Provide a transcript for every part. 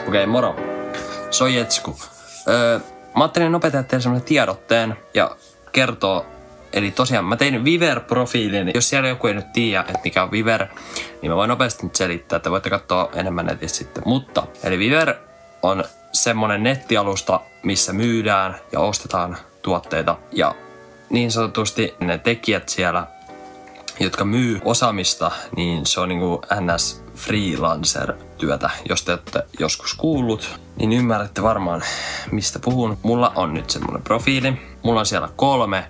Okei, moro. Se on Jetsku. Mä ajattelin nopeasti tehdä semmoisen tiedotteen ja kertoo. Eli tosiaan mä tein Viver-profiilin. Jos siellä joku ei nyt tiedä, että mikä on Viver, niin mä voin nopeasti nyt selittää, että voitte katsoa enemmän netistä sitten. Mutta, eli Viver on semmonen nettialusta, missä myydään ja ostetaan tuotteita. Ja niin sanotusti ne tekijät siellä, jotka myy osaamista, niin se on niinku NS freelancer-työtä. Jos te olette joskus kuullut, niin ymmärrätte varmaan, mistä puhun. Mulla on nyt semmonen profiili. Mulla on siellä 3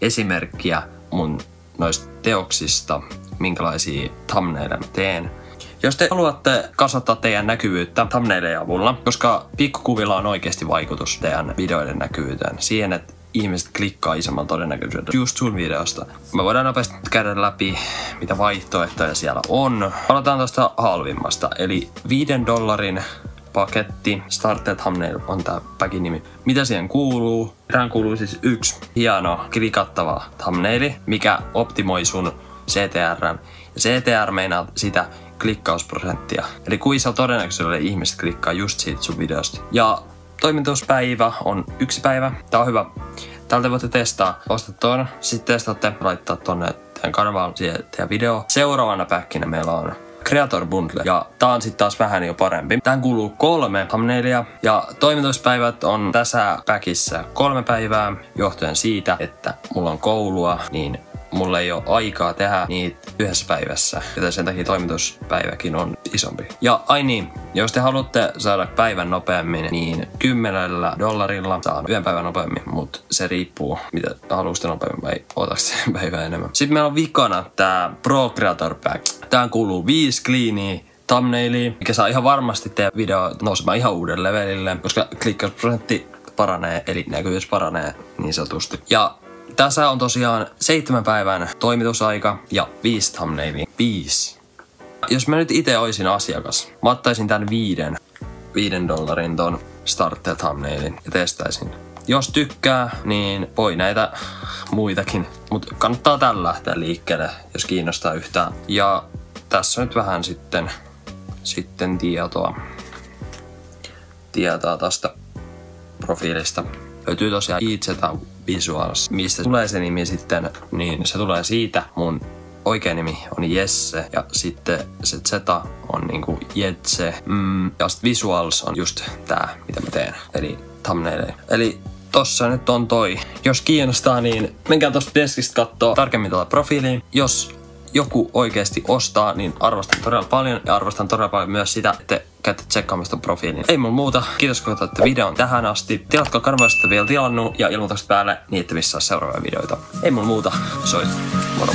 esimerkkiä mun noista teoksista, minkälaisia thumbnaileja mä teen. Jos te haluatte kasvattaa teidän näkyvyyttä thumbnailien avulla, koska pikkukuvilla on oikeasti vaikutus teidän videoiden näkyvyyteen, siihen, että ihmiset klikkaa isomman todennäköisyyden just sun videosta. Me voidaan nopeasti käydä läpi, mitä vaihtoehtoja siellä on. Aloitetaan tuosta halvimmasta, eli $5 paketti. Starter Thumbnail on tää packin nimi. Mitä siihen kuuluu? Tähän kuuluu siis yksi hieno klikattava thumbnaili, mikä optimoi sun CTR:n. Ja CTR meinaa sitä klikkausprosenttia. Eli kuinka todennäköisyydellä ihmiset klikkaa just siitä sun videosta. Ja toimituspäivä on 1 päivä. Tää on hyvä. Täältä voitte testaa. Ostat ton. Sitten testaatte laittaa tonne teidän kanavalle teidän video. Seuraavana päkkinä meillä on Creator Bundle. Ja tää on sitten taas vähän jo parempi. Tähän kuuluu 3 thumbnailia. Ja toimituspäivät on tässä päkissä 3 päivää. Johtuen siitä, että mulla on koulua, niin mulla ei ole aikaa tehdä niitä 1 päivässä, joten sen takia toimituspäiväkin on isompi. Ja ai niin, jos te haluatte saada päivän nopeammin, niin $10 saan 1 päivän nopeammin, mutta se riippuu, mitä haluaisitte nopeammin vai otaks sen päivää enemmän. Sitten meillä on vikana tää Pro Creator Pack. Tähän kuuluu 5 cleania thumbnailia, mikä saa ihan varmasti teidän video nousemaan ihan uuden levelille, koska klikkausprosentti paranee, eli näkyvyys paranee niin sanotusti. Ja tässä on tosiaan 7 päivän toimitusaika ja 5 thumbnailia. 5. Jos mä nyt itse olisin asiakas, mä ottaisin tän $5 ton starter thumbnailin ja testaisin. Jos tykkää, niin voi näitä muitakin, mutta kannattaa tällä lähteä liikkeelle, jos kiinnostaa yhtään. Ja tässä on nyt vähän sitten tietoa tästä profiilista. Löytyy tosiaan Izeta Visuals. Mistä tulee se nimi sitten, niin se tulee siitä. Mun oikea nimi on Jesse ja sitten se Zeta on niinku Jetse. Ja sitten Visuals on just tää, mitä mä teen. Eli thumbnail. Eli tossa nyt on toi. Jos kiinnostaa, niin menkää tosta deskistä kattoo tarkemmin tätä profiiliin. Jos joku oikeasti ostaa, niin arvostan todella paljon ja arvostan todella paljon myös sitä, että käytte tsekkaamista profiilin. Ei mulla muuta. Kiitos kun katsoitte videon tähän asti. Tilatkaa kanavasta vielä tilannut ja ilmoitukset päälle niin, että missään seuraavia videoita. Ei mulla muuta. Moro.